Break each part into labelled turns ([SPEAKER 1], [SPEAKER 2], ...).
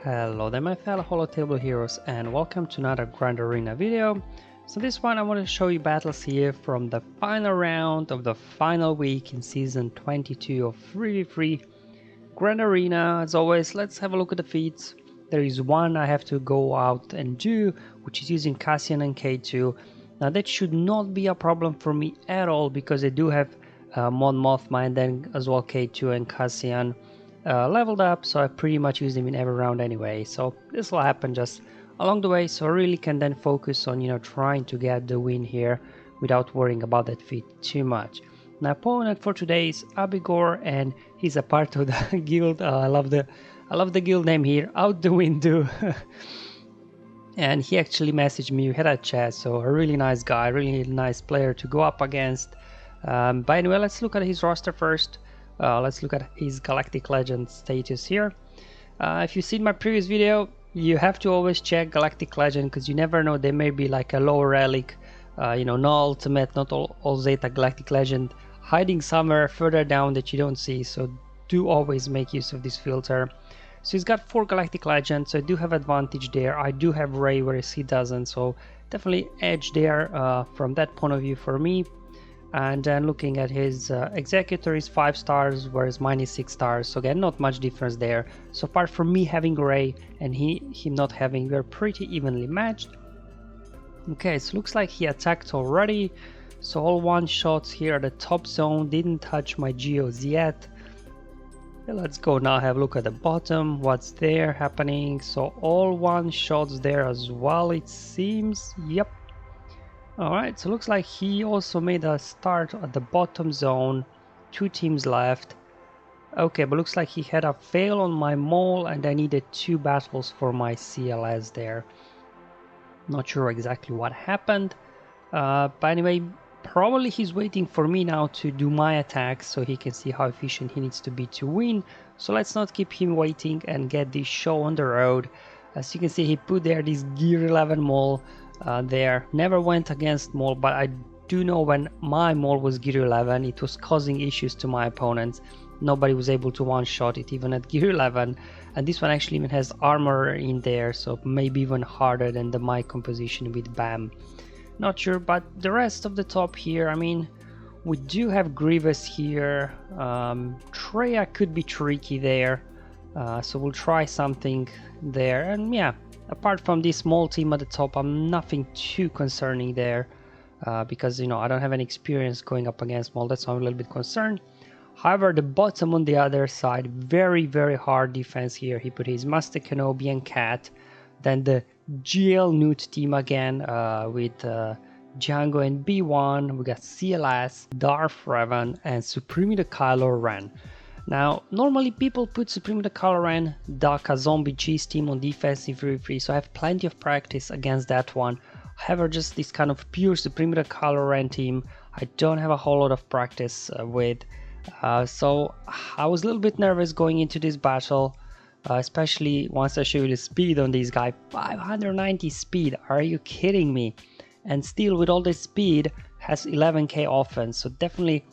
[SPEAKER 1] Hello there my fellow holotable heroes and welcome to another Grand Arena video. So this one I want to show you battles here from the final round of the final week in season 22 of 3v3 Grand Arena. As always, let's have a look at the feats. There is one I have to go out and do, which is using Cassian and K2. Now that should not be a problem for me at all because I do have Mothma and then as well K2 and Cassian leveled up, so I pretty much use them in every round anyway, so this will happen just along the way, so I really can then focus on trying to get the win here without worrying about that feat too much. My opponent for today is Abigor and he's a part of the guild. I love the guild name here, Out the Window. And he actually messaged me, we had a chat, so a really nice guy, really nice player to go up against. But anyway, let's look at his roster first. Let's look at his Galactic Legend status here. If you've seen my previous video, you have to always check Galactic Legend because you never know, there may be like a lower relic, no ultimate, not all Zeta Galactic Legend hiding somewhere further down that you don't see, so do always make use of this filter. So he's got 4 Galactic Legends, so I do have advantage there. I do have Rey, whereas he doesn't, so definitely edge there from that point of view for me. And then looking at his Executor is 5 stars, whereas mine is 6 stars. So again, not much difference there. So apart from me having Rey and him not having, we're pretty evenly matched. Okay, so looks like he attacked already. So all one shots here at the top zone, didn't touch my geos yet. Let's go now have a look at the bottom, what's there happening. So all one shots there as well, it seems. Yep. Alright, so looks like he also made a start at the bottom zone, 2 teams left. Okay, but looks like he had a fail on my Maul and I needed 2 battles for my CLS there. Not sure exactly what happened, but anyway, probably he's waiting for me now to do my attacks so he can see how efficient he needs to be to win. So let's not keep him waiting and get this show on the road. As you can see, he put there this Gear 11 Maul. There never went against Maul, but I do know when my Maul was Gear 11 it was causing issues to my opponents. Nobody was able to one-shot it even at Gear 11, and this one actually even has armor in there, so maybe even harder than the my composition with BAM. Not sure, but the rest of the top here, I mean, we do have Grievous here. Traya could be tricky there, so we'll try something there, and yeah. Apart from this small team at the top, I'm nothing too concerning there because I don't have any experience going up against Maul, that's why I'm a little bit concerned. However, the bottom on the other side, very hard defense here. He put his Master Kenobi and Cat, then the GL Nute team again with Django and B1. We got CLS, Darth Revan, and Supreme the Kylo Ren. Now, normally people put Supreme the Kylo Ren, Daka Zombie Cheese team on defense in 3v3, so I have plenty of practice against that one. However, just this kind of pure Supreme the Kylo Ren team, I don't have a whole lot of practice with. So I was a little bit nervous going into this battle, especially once I show you the speed on this guy. 590 speed, are you kidding me? And still with all this speed has 11k offense, so definitely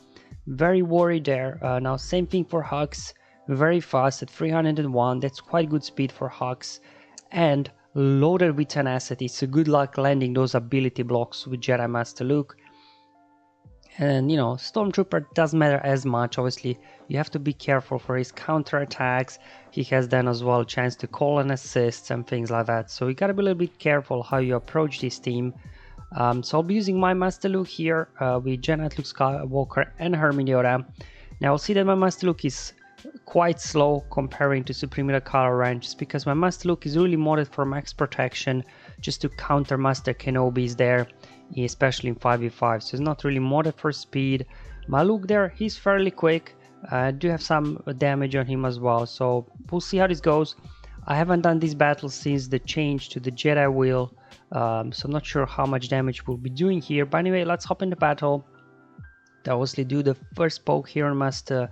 [SPEAKER 1] very worried there. Now same thing for Hux, very fast at 301, that's quite good speed for Hux, and loaded with tenacity, so good luck landing those ability blocks with Jedi Master Luke. And Stormtrooper doesn't matter as much, obviously you have to be careful for his counter attacks. He has then as well a chance to call and assist and things like that, so you gotta be a little bit careful how you approach this team. So I'll be using my Master Luke here with Jedi Luke Skywalker and Hermione. Now I'll see that my Master Luke is quite slow comparing to Supreme Kylo Ren, just because my Master Luke is really modded for max protection, just to counter Master Kenobis there, especially in 5v5. So it's not really modded for speed. My Luke there, he's fairly quick. I do have some damage on him as well, so we'll see how this goes. I haven't done this battle since the change to the Jedi wheel. So I'm not sure how much damage we'll be doing here, but anyway, let's hop in the battle. I obviously do the first poke here on Master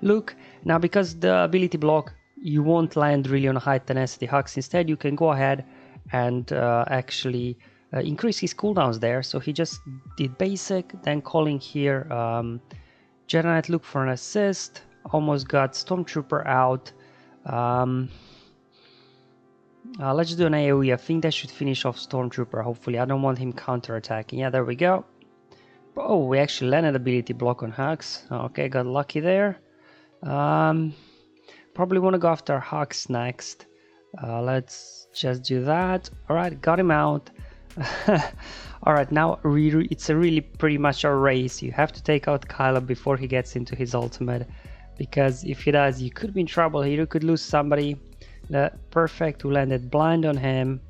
[SPEAKER 1] Luke. Now because the ability block, you won't land really on a high tenacity Hux. Instead you can go ahead and actually increase his cooldowns there. So he just did basic, then calling here Jedi Knight Luke for an assist, almost got Stormtrooper out. Let's do an AoE. I think that should finish off Stormtrooper, hopefully. I don't want him counterattacking. Yeah, there we go. Oh, we actually landed ability block on Hux. Okay, got lucky there. Probably want to go after Hux next. Let's just do that. Alright, got him out. Alright, now it's a really pretty much a race. You have to take out Kylo before he gets into his ultimate, because if he does, you could be in trouble here. You could lose somebody. Perfect, we landed blind on him.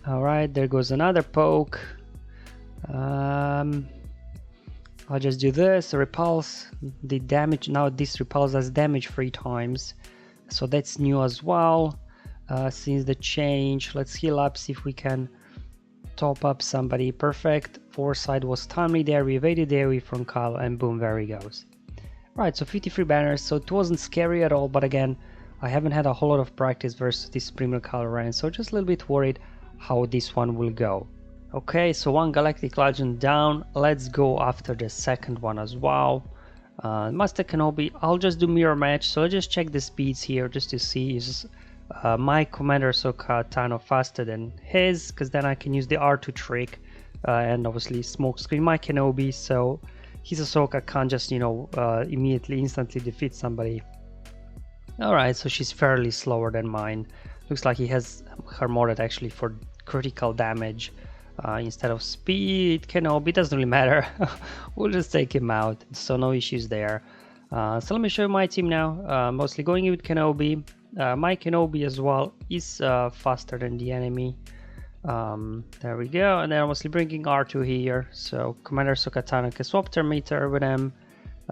[SPEAKER 1] Alright, there goes another poke. I'll just do this, repulse the damage. Now this repulse does damage 3 times, so that's new as well since the change. Let's heal up, see if we can top up somebody. Perfect, foresight was timely there, we evaded the AoE from Kylo, and boom, there he goes. Right, so 53 banners, so it wasn't scary at all, but again, I haven't had a whole lot of practice versus this Premier Kylo Ren, so just a little bit worried how this one will go. Okay, so 1 Galactic Legend down. Let's go after the second one as well. Master Kenobi, I'll just do mirror match, so let's just check the speeds here just to see is my Commander Ahsoka Tano faster than his, because then I can use the R2 trick and obviously smoke screen my Kenobi, so his Ahsoka can't just, you know, instantly defeat somebody. Alright, so she's fairly slower than mine. Looks like he has her modded actually for critical damage instead of speed. Kenobi, doesn't really matter. We'll just take him out, so no issues there. So let me show you my team now. Mostly going in with Kenobi. My Kenobi as well is faster than the enemy. There we go, and then I'm mostly bringing R2 here. So Commander Ahsoka Tano can swap their meter with him,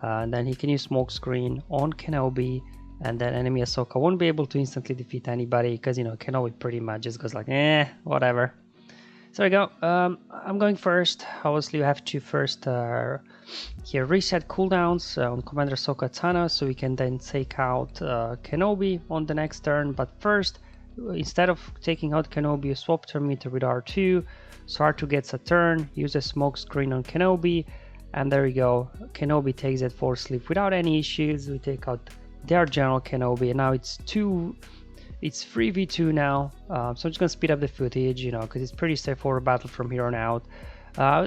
[SPEAKER 1] and then he can use smoke screen on Kenobi. And then enemy Ahsoka won't be able to instantly defeat anybody, because, you know, Kenobi pretty much just goes like, whatever. So there we go. I'm going first. Obviously, you have to first here reset cooldowns on Commander Ahsoka Tano, so we can then take out Kenobi on the next turn. But first, instead of taking out Kenobi, you swap turn meter with R2. So R2 gets a turn, use a smoke screen on Kenobi, and there we go. Kenobi takes that force sleep without any issues. We take out their General Kenobi, and now it's 3v2 now. So I'm just gonna speed up the footage, you know, because it's pretty straightforward battle from here on out.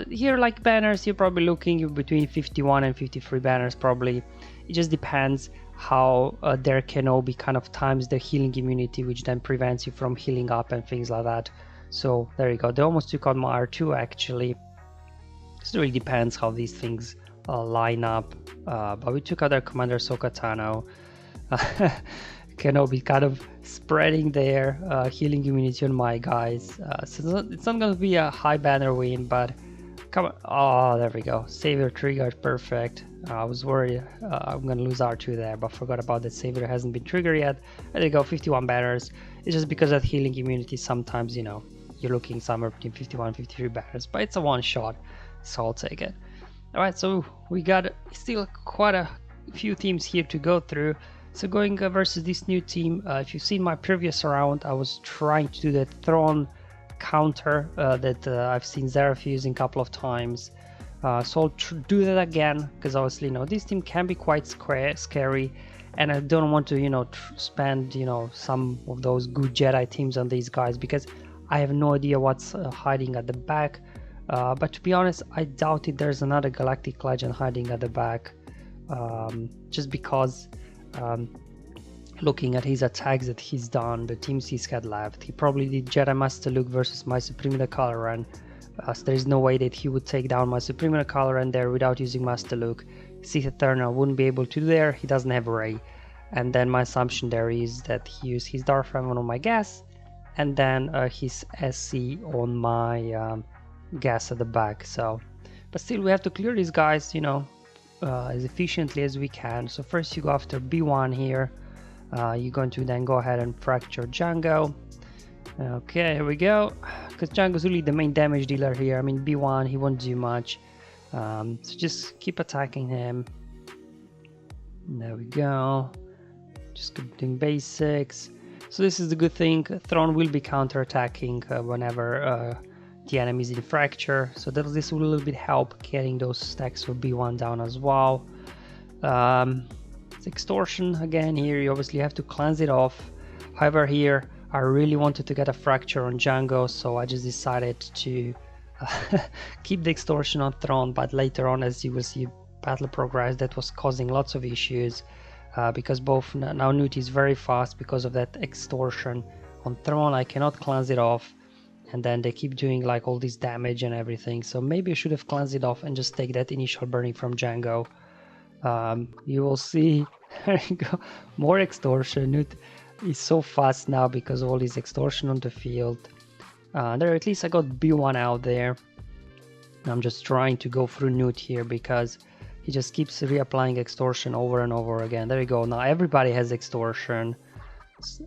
[SPEAKER 1] Here, like banners, you're probably looking between 51 and 53 banners probably. It just depends how their Kenobi kind of times the healing immunity, which then prevents you from healing up and things like that. So there you go. They almost took out my R2 actually. So it really depends how these things line up. But we took out their Commander Ahsoka Tano. Kenobi kind of spreading their healing immunity on my guys. So it's not going to be a high banner win, but come on. Oh, there we go. Savior triggered, perfect. I was worried I'm going to lose R2 there, but forgot about that. Savior hasn't been triggered yet. There you go, 51 banners. It's just because of healing immunity, sometimes, you know, you're looking somewhere between 51 and 53 banners, but it's a one shot, so I'll take it. Alright, so we got still quite a few teams here to go through. So going versus this new team, if you've seen my previous round, I was trying to do that Thrawn counter that I've seen Zareth using a couple of times. So I'll do that again, because obviously, you know, this team can be quite scary, and I don't want to, you know, spend, you know, some of those good Jedi teams on these guys, because I have no idea what's hiding at the back. But to be honest, I doubt it. There's another Galactic Legend hiding at the back, just because looking at his attacks that he's done, the teams he's had left, he probably did Jedi Master Luke versus my Supreme Kylo Ren. So there's no way that he would take down my Supreme Kylo Ren there without using Master Luke. Sith Eternal wouldn't be able to do there. He doesn't have Rey. And then my assumption there is that he used his Darth Revan on my gas, and then his SC on my gas at the back. So, but still, we have to clear these guys, you know, as efficiently as we can. So first you go after B1 here. You're going to then go ahead and fracture Django. Okay, here we go. Because Django's really the main damage dealer here. I mean, B1, he won't do much. So just keep attacking him. There we go. Just keep doing basics. So this is the good thing. Thrawn will be counter-attacking whenever the enemy is in fracture. So this will a little bit help getting those stacks for B1 down as well. It's extortion again here. You obviously have to cleanse it off. However, here I really wanted to get a fracture on Django, so I just decided to keep the extortion on Thrawn, but later on, as you will see battle progress, that was causing lots of issues because both now Nute is very fast because of that extortion on Thrawn. I cannot cleanse it off, and then they keep doing like all this damage and everything, so maybe I should have cleansed it off and just take that initial burning from Django. You will see, there you go, more extortion. Nute is so fast now because of all this extortion on the field. There, at least I got B1 out there. I'm just trying to go through Nute here because he just keeps reapplying extortion over and over again. There you go, now everybody has extortion.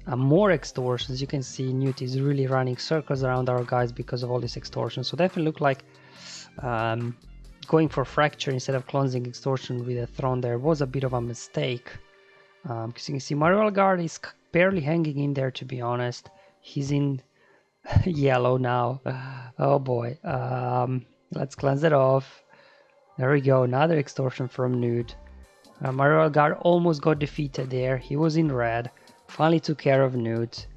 [SPEAKER 1] More extortions. You can see Nute is really running circles around our guys because of all this extortion. So definitely look like going for fracture instead of cleansing extortion with a Thrawn there was a bit of a mistake. Because you can see my royal guard is barely hanging in there, to be honest. He's in yellow now. Oh boy. Let's cleanse it off. There we go, another extortion from Nute. My royal guard almost got defeated there. He was in red. Finally took care of Nute.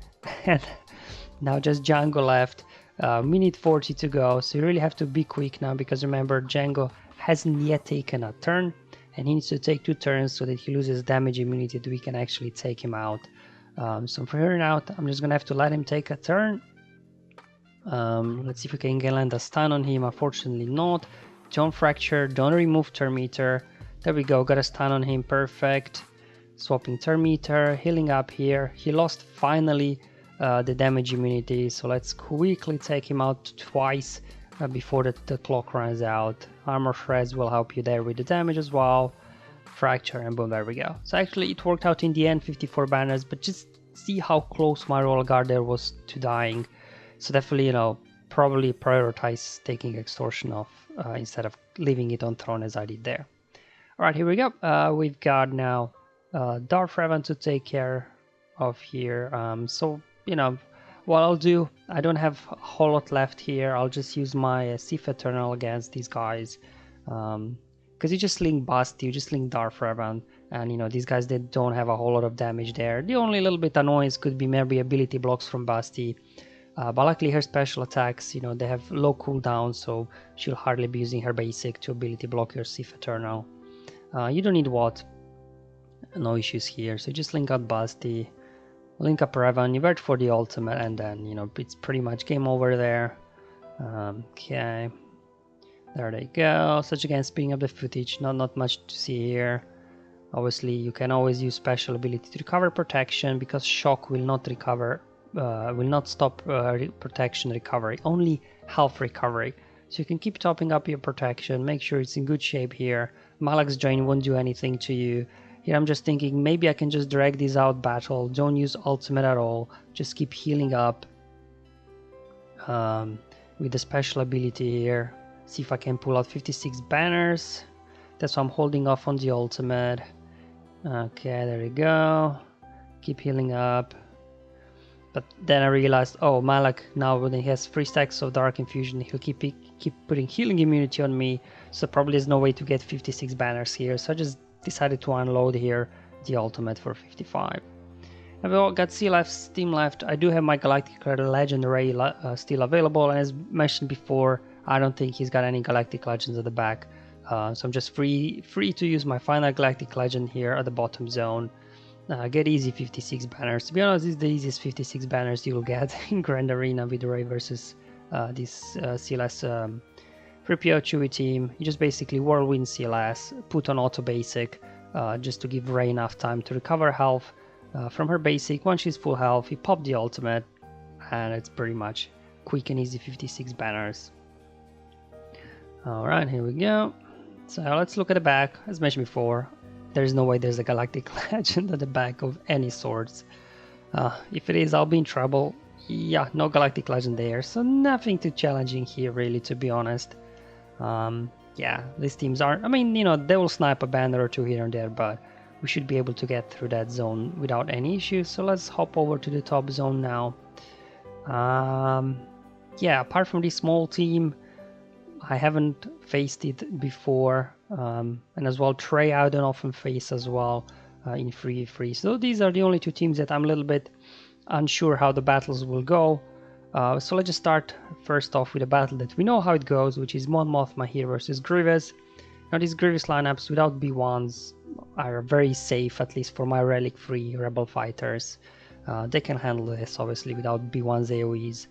[SPEAKER 1] And now just Django left. Minute 40 to go, so you really have to be quick now, because remember, Django hasn't yet taken a turn, and he needs to take 2 turns so that he loses damage immunity that we can actually take him out. So from here on out, I'm just gonna have to let him take a turn. Let's see if we can land a stun on him. Unfortunately not. Don't fracture, don't remove turn meter. There we go, got a stun on him, perfect. Swapping turn meter, healing up here. He lost finally the damage immunity, so let's quickly take him out twice before the clock runs out. Armor shreds will help you there with the damage as well. Fracture, and boom, there we go. So actually it worked out in the end, 54 banners, but just see how close my royal guard there was to dying. So definitely, you know, probably prioritize taking extortion off instead of leaving it on Thrawn as I did there. Alright, here we go. We've got now Darth to take care of here. So, you know, what I'll do, I don't have a whole lot left here. I'll just use my Sith Eternal against these guys. Because you just link Basti, you just link Darth Revan, and you know, these guys, they don't have a whole lot of damage there. The only little bit annoyance could be maybe ability blocks from Basti. But luckily her special attacks, you know, they have low cooldown, so she'll hardly be using her basic to ability block your Sith Eternal. You don't need what? No issues here, so just link up Basti. Link up Revan, you wait for the ultimate, and then, you know, it's pretty much game over there. Okay, there they go. Such again, speeding up the footage, not much to see here. Obviously, you can always use special ability to recover protection, because shock will not recover, will not stop protection recovery, only health recovery. So you can keep topping up your protection, make sure it's in good shape here. Malak's Drain won't do anything to you. Here I'm just thinking maybe I can just drag this out battle, don't use ultimate at all, just keep healing up with the special ability here. See if I can pull out 56 banners. That's why I'm holding off on the ultimate. Okay, there we go. Keep healing up. But then I realized, oh, Malak now when he has 3 stacks of Dark Infusion, he'll keep putting healing immunity on me, so probably there's no way to get 56 banners here, so I just decided to unload here the ultimate for 55. And we all got Steam left. I do have my Galactic Legendary still available, and as mentioned before, I don't think he's got any Galactic Legends at the back, so I'm just free to use my final Galactic Legend here at the bottom zone. Get easy 56 banners. To be honest, this is the easiest 56 banners you'll get in Grand Arena with Rey versus this CLS 3PO Chewie team. You just basically whirlwind CLS, put on auto basic, just to give Rey enough time to recover health from her basic. Once she's full health, you pop the ultimate, and it's pretty much quick and easy 56 banners. Alright, here we go. So let's look at the back. As mentioned before, there's no way there's a Galactic Legend at the back of any sorts. If it is, I'll be in trouble. Yeah, no Galactic Legend there, so nothing too challenging here really, to be honest. Yeah, these teams aren't, I mean, you know, they will snipe a banner or two here and there, but we should be able to get through that zone without any issues. So let's hop over to the top zone now. Yeah, apart from this small team, I haven't faced it before, and as well Traya I don't often face as well in 3v3. So these are the only 2 teams that I'm a little bit unsure how the battles will go. So let's just start first off with a battle that we know how it goes, which is Mothma here versus Grievous. Now these Grievous lineups without B1s are very safe, at least for my relic-free Rebel fighters. They can handle this, obviously, without B1's AoEs.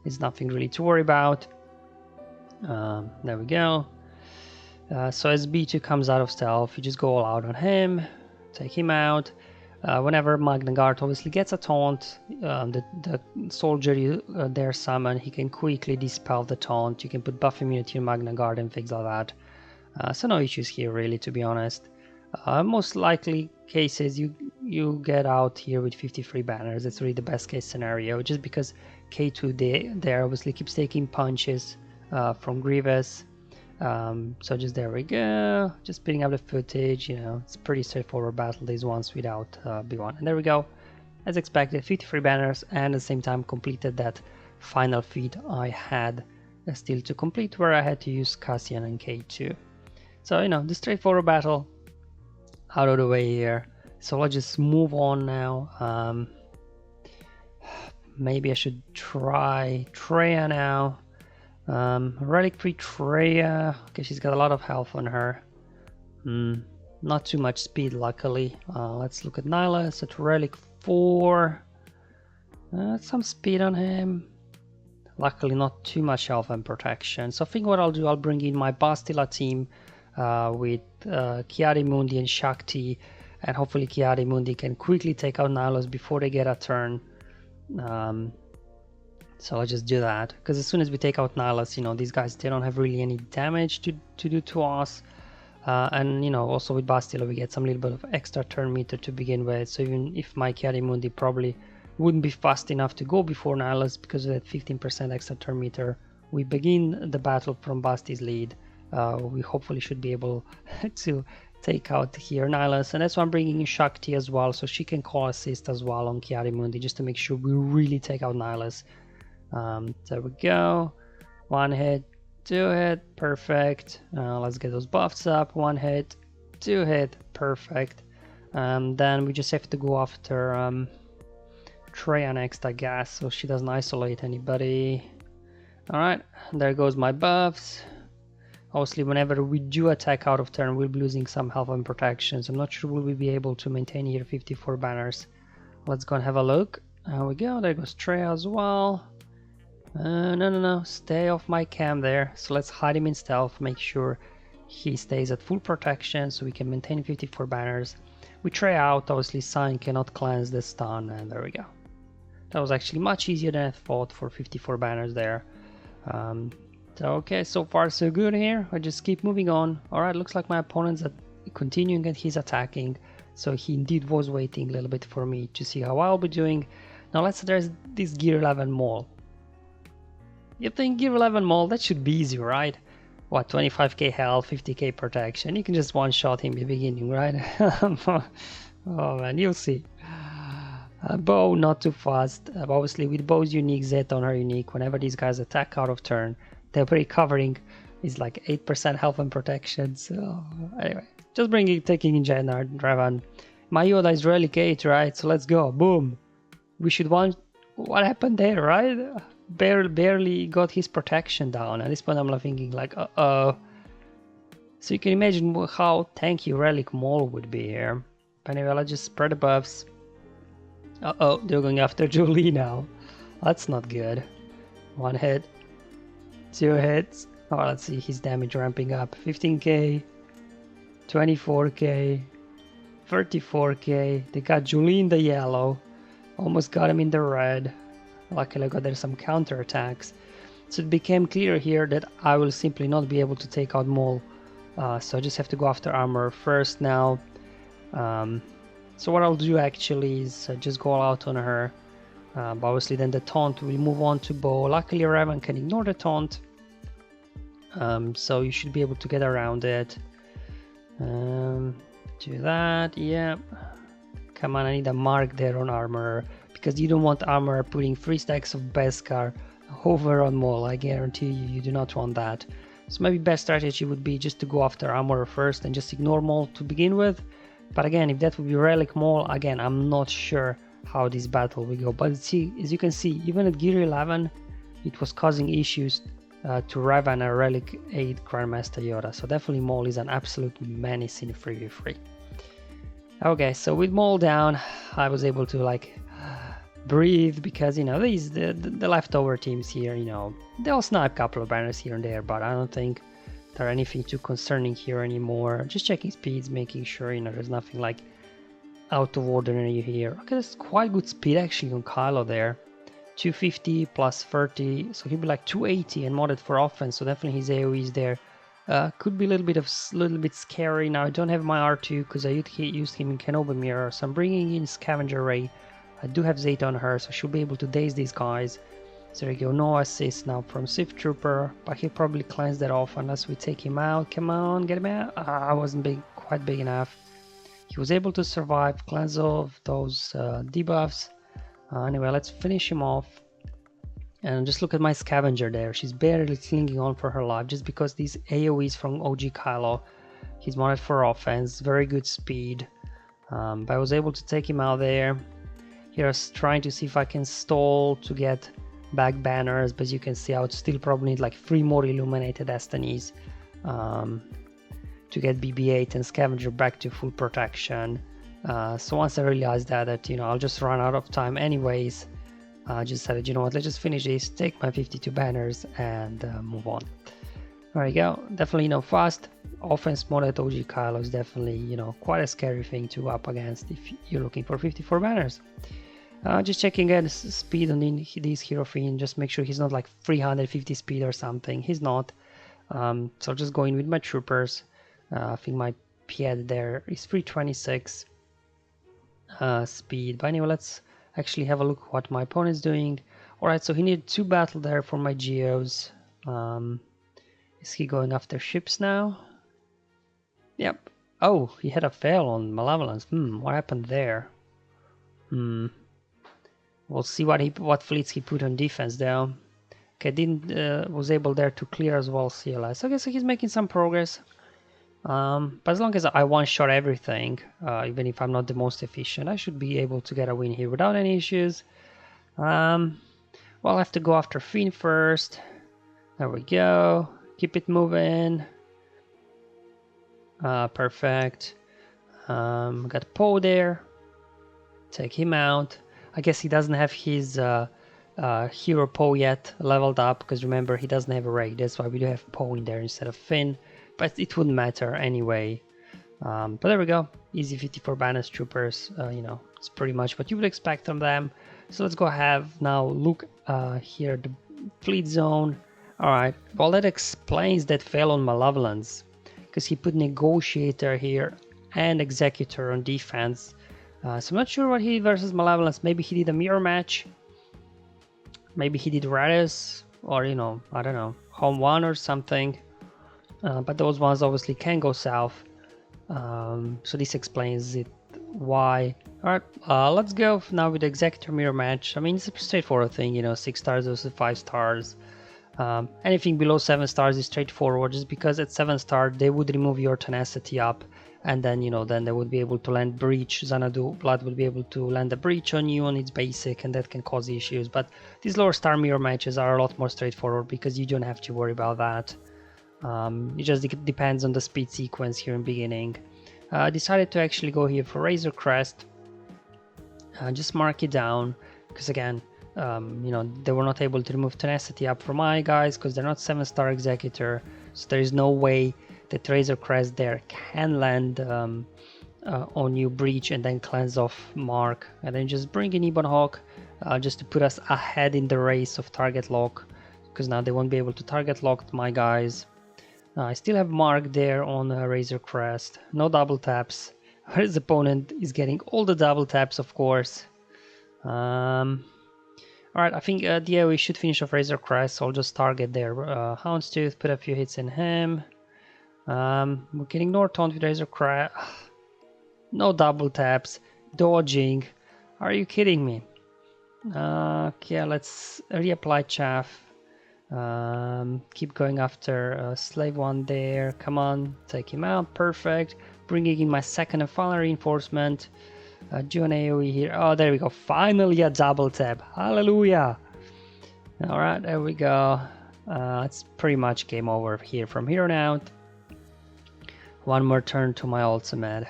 [SPEAKER 1] It's nothing really to worry about. There we go. So as B2 comes out of stealth, you just go all out on him, take him out. Whenever Magna Guard obviously gets a taunt, the soldier you there summon, he can quickly dispel the taunt. You can put buff immunity on Magna Guard and things like that. So no issues here really, to be honest. Most likely cases you get out here with 53 banners. It's really the best case scenario, just because K2 there obviously keeps taking punches from Grievous. So just there we go, just speeding up the footage. You know, it's a pretty straightforward battle, these ones without B1. And there we go, as expected, 53 banners, and at the same time completed that final feat I had still to complete, where I had to use Cassian and K2. So, you know, the straightforward battle out of the way here. So let's just move on now. Maybe I should try Traya now. Relic-free Traya, okay, she's got a lot of health on her. Not too much speed, luckily. Let's look at Nihilus at Relic 4. Some speed on him. Luckily not too much health and protection. So I think what I'll do, I'll bring in my Bastila team with Ki-Adi-Mundi and Shakti, and hopefully Ki-Adi-Mundi can quickly take out Nihilus before they get a turn. So I'll just do that, because as soon as we take out Nihilus, you know, these guys, they don't have really any damage to do to us. And, you know, also with Bastila we get some little bit of extra turn meter to begin with. So even if my Ki-Adi-Mundi probably wouldn't be fast enough to go before Nihilus because of that 15% extra turn meter, we begin the battle from Basti's lead. We hopefully should be able to take out here Nihilus, and that's why I'm bringing in Shakti as well, so she can call assist as well on Ki-Adi-Mundi, just to make sure we really take out Nihilus. There we go. 1 hit, 2 hit, perfect. Let's get those buffs up. 1 hit, 2 hit, perfect. Then we just have to go after Traya next, I guess, so she doesn't isolate anybody. Alright, there goes my buffs. Obviously, whenever we do attack out of turn, we'll be losing some health and protection, so I'm not sure we'll be able to maintain here 54 banners. Let's go and have a look. There we go, there goes Traya as well. No, stay off my cam there. So let's hide him in stealth, make sure he stays at full protection so we can maintain 54 banners. We try out, obviously Sign cannot cleanse the stun, and there we go. That was actually much easier than I thought for 54 banners there. So okay, so far so good here. I just keep moving on. Alright, looks like my opponent's continuing and he's attacking. So he indeed was waiting a little bit for me to see how I'll be doing. Now let's say there's this Gear 11 Maul. You think Gear 11 Maul, that should be easy, right? What, 25k health, 50k protection. You can just one-shot him in the beginning, right? Oh man, you'll see. Bow, not too fast. Obviously with Bow's unique, Z on her unique, whenever these guys attack out of turn, their recovering is like 8% health and protection. So anyway, just taking in Jenna, Dravan. My Yoda is Relic 8, right? So let's go. Boom. We should want. What happened there, right? Barely got his protection down. At this point I'm thinking like, uh-oh. So you can imagine how tanky Relic Maul would be here. But anyway, let's just spread the buffs. Uh-oh, they're going after Jolie now. That's not good. 1 hit. 2 hits. Oh, let's see his damage ramping up. 15k. 24k. 34k. They got Jolie in the yellow. Almost got him in the red. Luckily I got there some counter attacks. So it became clear here that I will simply not be able to take out Maul. So I just have to go after armor first now. So what I'll do actually is just go all out on her. But obviously then the taunt will move on to Bow. Luckily Raven can ignore the taunt. So you should be able to get around it. Do that, yep. Come on, I need a mark there on armor, because you don't want armor putting 3 stacks of Beskar over on Maul. I guarantee you, you do not want that. So maybe best strategy would be just to go after armor first and just ignore Maul to begin with. But again, if that would be Relic Maul, again, I'm not sure how this battle will go. But see, as you can see, even at Gear 11, it was causing issues to Revan and Relic 8 Grandmaster Yoda. So definitely Maul is an absolute menace in 3v3. Okay, so with Maul down, I was able to like breathe, because you know these the leftover teams here, you know, they'll snipe a couple of banners here and there, but I don't think there are anything too concerning here anymore. Just checking speeds, making sure, you know, there's nothing like out of ordinary here. Okay, that's quite good speed actually on Kylo there. 250 plus 30, so he'll be like 280 and modded for offense, so definitely his AoEs there could be a little bit scary. Now I don't have my R2 because I used him in JMK Mirror, so I'm bringing in Scavenger Ray. I do have Zeta on her, so she'll be able to daze these guys. So there you go, no assist now from Sith Trooper, but he'll probably cleanse that off unless we take him out. Come on, get him out. I wasn't quite big enough. He was able to survive, cleanse off those debuffs. Anyway, let's finish him off. And just look at my Scavenger there. She's barely clinging on for her life just because these AoEs from OG Kylo. He's modded for offense, very good speed. But I was able to take him out there. Here I was trying to see if I can stall to get back banners, but as you can see I would still probably need like 3 more Illuminated Destinies to get BB-8 and Scavenger back to full protection. So once I realized that you know I'll just run out of time anyways, I just decided, you know what, let's just finish this, take my 52 banners and move on. There you go, definitely, you know, fast offense mode at OG Kylo is definitely, you know, quite a scary thing to up against if you're looking for 54 banners. Just checking again speed on this hero thing, just make sure he's not like 350 speed or something. He's not. So just going with my troopers. I think my Pied there is 326 speed. But anyway, let's actually have a look what my opponent's doing. Alright, so he needed 2 battle there for my Geos. Is he going after ships now? Yep. Oh, he had a fail on Malevolence. What happened there? We'll see what fleets he put on defense though. Okay, was able there to clear as well CLS. Okay, so he's making some progress. But as long as I one-shot everything, even if I'm not the most efficient, I should be able to get a win here without any issues. Well, I have to go after Finn first. There we go. Keep it moving. Perfect. Got Poe there. Take him out. I guess he doesn't have his hero Poe yet leveled up, because remember he doesn't have a raid. That's why we do have Poe in there instead of Finn. But it wouldn't matter anyway. But there we go. Easy 54 banners troopers. You know, it's pretty much what you would expect from them. So let's go have now look here the fleet zone. Alright, well that explains that fail on Malevolence, because he put Negotiator here and Executor on defense. So I'm not sure what he did versus Malevolence. Maybe he did a mirror match. Maybe he did Radis, or you know, I don't know, Home 1 or something. But those ones obviously can go south. So this explains it why. Alright, let's go now with the Executor Mirror match. I mean, it's a straightforward thing, you know, 6 stars versus 5 stars. Anything below 7 stars is straightforward, just because at 7 star they would remove your tenacity up, and then, you know, then they would be able to land breach. Xanadu Blood would be able to land a breach on you on its basic, and that can cause issues. But these lower star mirror matches are a lot more straightforward, because you don't have to worry about that. It just depends on the speed sequence here in beginning. I decided to actually go here for Razor Crest. Just mark it down, because again, you know, they were not able to remove tenacity up for my guys because they're not 7-star Executor, so there is no way that Razor Crest there can land on you breach and then cleanse off mark, and then just bring in Ebon Hawk just to put us ahead in the race of target lock, because now they won't be able to target lock my guys. I still have mark there on Razor Crest, no double taps. His opponent is getting all the double taps, of course. Alright, I think we should finish off Razor Crest, so I'll just target there. Houndstooth, put a few hits in him. We can ignore Taunt with Razor Crest. No double taps. Dodging. Are you kidding me? Okay, let's reapply Chaff. Keep going after Slave 1 there. Come on, take him out. Perfect. Bringing in my second and final reinforcement. Do an AoE here. Oh, there we go. Finally a double tap. Hallelujah. Alright, there we go. It's pretty much game over here from here on out. One more turn to my ultimate.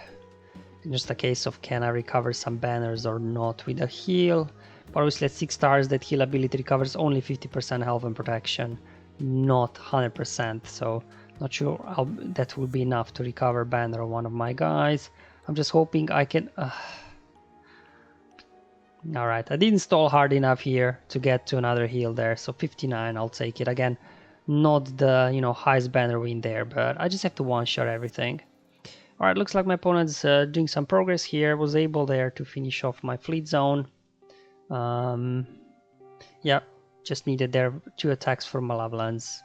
[SPEAKER 1] Just a case of can I recover some banners or not with a heal. But obviously at 6 stars that heal ability recovers only 50% health and protection, not 100%, so not sure how that will be enough to recover banner on one of my guys. I'm just hoping I can... Alright, I didn't stall hard enough here to get to another heal there, so 59, I'll take it. Again, not the, you know, highest banner win there, but I just have to one-shot everything. Alright, looks like my opponent's doing some progress here. Was able there to finish off my fleet zone. Yeah, just needed there 2 attacks for Malevolence.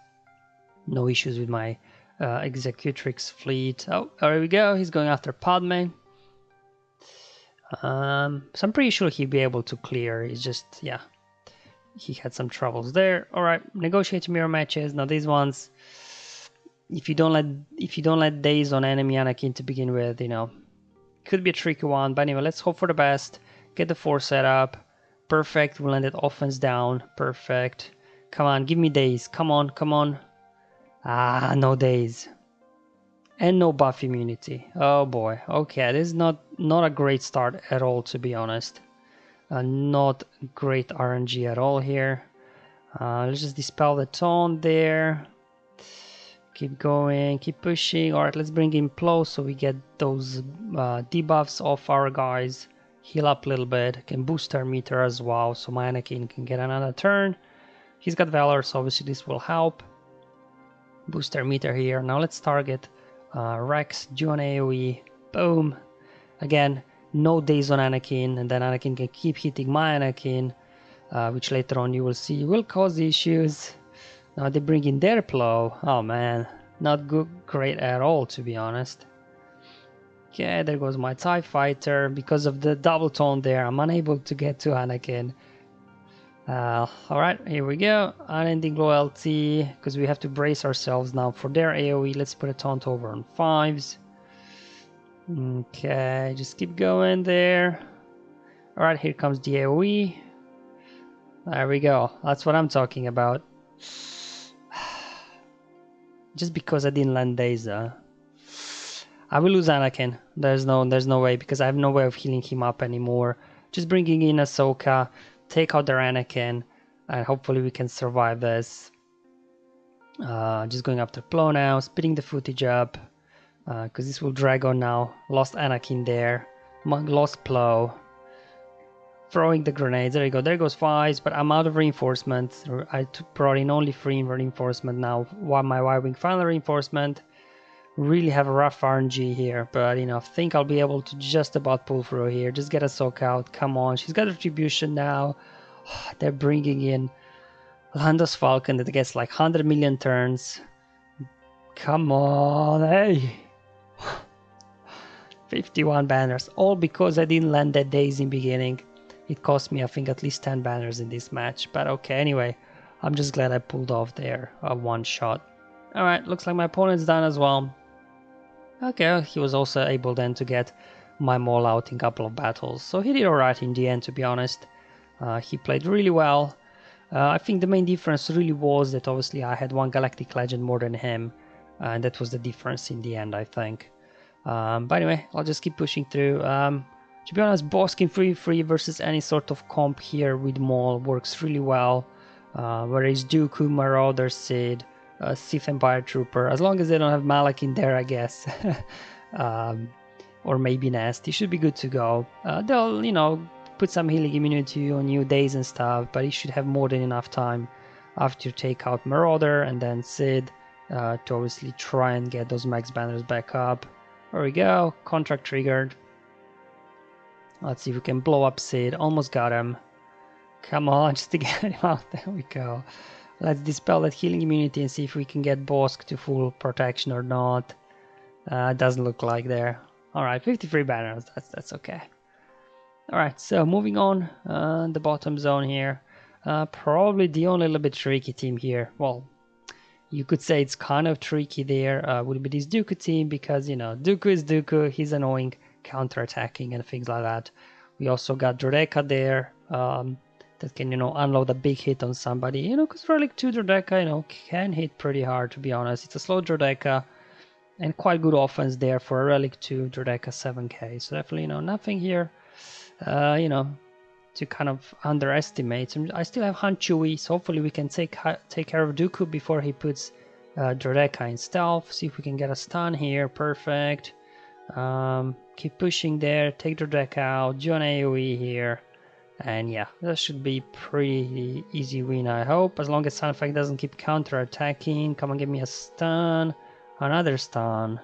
[SPEAKER 1] No issues with my Executrix fleet. Oh, there we go. He's going after Padme. So I'm pretty sure he'll be able to clear. It's just, yeah, he had some troubles there. Alright, Negotiator Mirror matches. Now these ones, if you don't let days on enemy Anakin to begin with, you know, could be a tricky one. But anyway, let's hope for the best. Get the 4 set up. Perfect. We'll land that offense down. Perfect. Come on, give me days. Come on, come on. Ah, no days. And no buff immunity. Oh boy. Okay, this is not a great start at all, to be honest. Not great RNG at all here. Let's just dispel the taunt there. Keep going, keep pushing. Alright, let's bring in Plow so we get those debuffs off our guys. Heal up a little bit. Can boost our meter as well, so my Anakin can get another turn. He's got Valor, so obviously this will help. Boost our meter here. Now let's target Rex, do an AoE. Boom. Again, no days on Anakin, and then Anakin can keep hitting my Anakin, which later on you will see will cause issues. Now they bring in their Plow. Oh man, not good, great at all, to be honest. Okay, there goes my TIE Fighter. Because of the double tone there, I'm unable to get to Anakin. Alright, here we go. Unending loyalty, because we have to brace ourselves now for their AoE. Let's put a taunt over on 5s. Okay, just keep going there. Alright, here comes the AoE. There we go. That's what I'm talking about. Just because I didn't land Daza. I will lose Anakin. There's no way, because I have no way of healing him up anymore. Just bringing in Ahsoka, take out their Anakin, and hopefully we can survive this. Just going after Plo now, speeding the footage up, because this will drag on now. Lost Anakin there, lost Plo. Throwing the grenades, there you go, there goes 5s, but I'm out of reinforcements. I brought in only 3 reinforcement now. My Y-Wing final reinforcement. Really have a rough RNG here, but you know, I think I'll be able to just about pull through here. Just get Ahsoka out, come on, she's got Retribution now. They're bringing in Lando's Falcon that gets like 100 million turns. Come on, hey! 51 banners, all because I didn't land that days in beginning. It cost me, I think, at least 10 banners in this match, but okay, anyway, I'm just glad I pulled off there one shot. Alright, looks like my opponent's done as well. Okay, he was also able then to get my Maul out in a couple of battles, so he did alright in the end, to be honest. He played really well. I think the main difference really was that obviously I had 1 Galactic Legend more than him, and that was the difference in the end, I think. But anyway, I'll just keep pushing through. To be honest, Bossk in 3-3 versus any sort of comp here with Maul works really well. Whereas Dooku, Marauder, Sid, Sith Empire Trooper, as long as they don't have Malak in there, I guess, or maybe Nest, he should be good to go. They'll, you know, put some healing immunity on new days and stuff, but he should have more than enough time after you take out Marauder and then Sid to obviously try and get those max banners back up. There we go, contract triggered. Let's see if we can blow up Sid. Almost got him. Come on, just to get him out. There we go. Let's dispel that healing immunity and see if we can get Bossk to full protection or not. Doesn't look like there. Alright, 53 banners. That's okay. Alright, so moving on. The bottom zone here. Probably the only little bit tricky team here. Well, you could say it's kind of tricky there. Would be this Dooku team because, you know, Dooku is Dooku. He's annoying. counter-attacking and things like that. We also got Droideka there, that can, unload a big hit on somebody, because Relic 2 Droideka, can hit pretty hard, to be honest. It's a slow Droideka, and quite good offense there for a Relic 2 Droideka 7k. So definitely, nothing here, to kind of underestimate. I still have Han Chewie, so hopefully we can take care of Dooku before he puts Droideka in stealth. See if we can get a stun here. Perfect. Keep pushing there, take Droideka out, do an AoE here, and yeah, that should be pretty easy win, I hope, as long as Sunfact doesn't keep counter-attacking. Come on, give me a stun, another stun,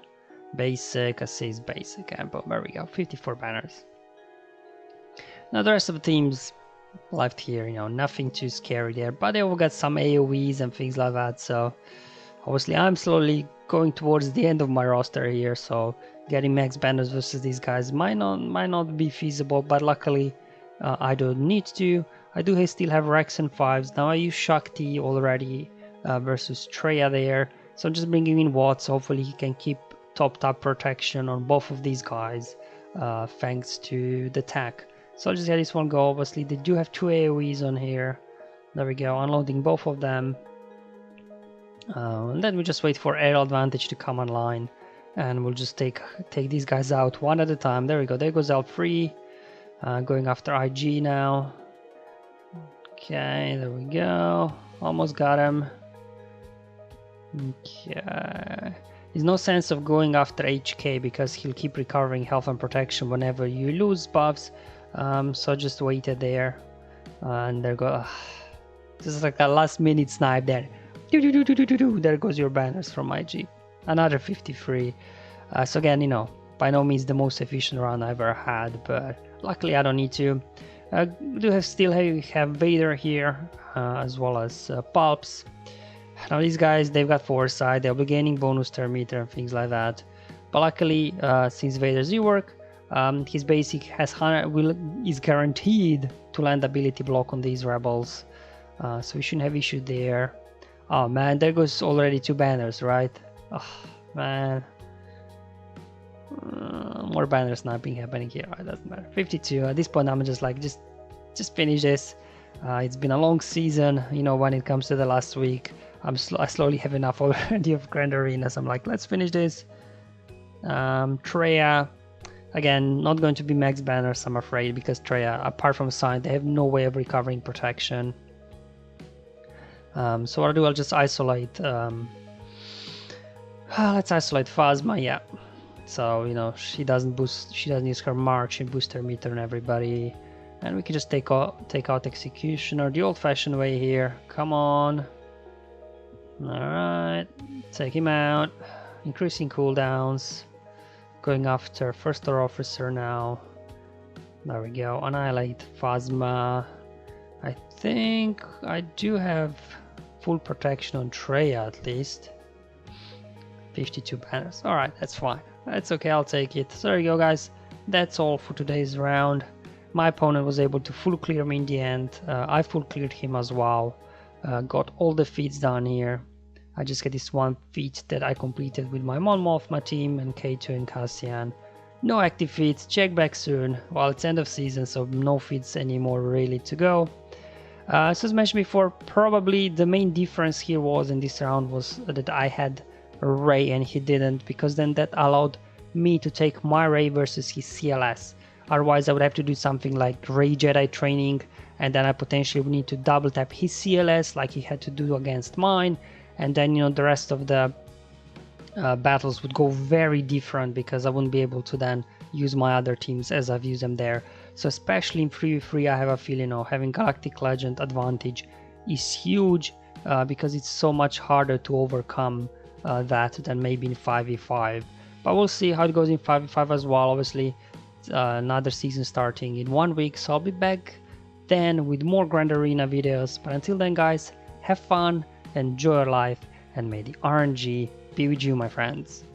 [SPEAKER 1] basic, assist, basic, and boom, there we go, 54 banners. Now the rest of the teams left here, nothing too scary there, but they all got some AoEs and things like that, so obviously I'm slowly going towards the end of my roster here, so getting max banners versus these guys might not be feasible, but luckily I don't need to. I do still have Rex and 5s. Now I use Shakti already versus Traya there, so I'm just bringing in Watts. Hopefully he can keep top protection on both of these guys thanks to the tech. So I'll just get this one go. Obviously they do have 2 AoEs on here. There we go, unloading both of them. And then we just wait for air advantage to come online, and we'll just take these guys out one at a time. There we go, there goes L3, going after IG now. Okay, there we go, almost got him. Okay, there's no sense of going after HK because he'll keep recovering health and protection whenever you lose buffs, so just waited there, and there go. This is like that last minute snipe there. There goes your banners from IG. Another 53. So again, by no means the most efficient run I ever had, but luckily I don't need to. Still have Vader here, as well as Pulps. Now these guys, they've got foresight, they'll be gaining bonus turn meter and things like that. But luckily, since Vader's rework, his basic is guaranteed to land ability block on these rebels. So we shouldn't have issue there. Oh man, there goes already 2 banners, right? Oh man. More banner sniping happening here. It doesn't matter. 52. At this point I'm just like, just finish this. It's been a long season, when it comes to the last week. I slowly have enough already of Grand Arenas. I'm like, let's finish this. Traya, again, not going to be max banners, I'm afraid, because Traya, apart from Sign, they have no way of recovering protection. So what I'll do, I'll just isolate, let's isolate Phasma, yeah. So, she doesn't use her mark, she boosts her meter on everybody. And we can just take out Executioner the old-fashioned way here. Come on. Alright, take him out. Increasing cooldowns. Going after First Order Officer now. There we go, annihilate Phasma. I think I do have full protection on Traya at least. 52 banners. Alright, that's fine. That's okay, I'll take it. So there you go, guys. That's all for today's round. My opponent was able to full clear me in the end. I full cleared him as well. Got all the feats done here. I just get this one feat that I completed with my Mothma team and K2 and Cassian. No active feats, check back soon. Well, it's end of season, so no feats anymore really to go. So as mentioned before, probably the main difference here was in this round was that I had Rey and he didn't, because then that allowed me to take my Rey versus his CLS. Otherwise I would have to do something like Rey Jedi training, and then I potentially would need to double tap his CLS like he had to do against mine, and then the rest of the battles would go very different because I wouldn't be able to then use my other teams as I've used them there. So especially in 3v3 I have a feel having Galactic Legend advantage is huge, because it's so much harder to overcome that than maybe in 5v5. But we'll see how it goes in 5v5 as well. Obviously another season starting in 1 week, so I'll be back then with more Grand Arena videos. But until then, guys, have fun, enjoy your life, and may the RNG be with you, my friends.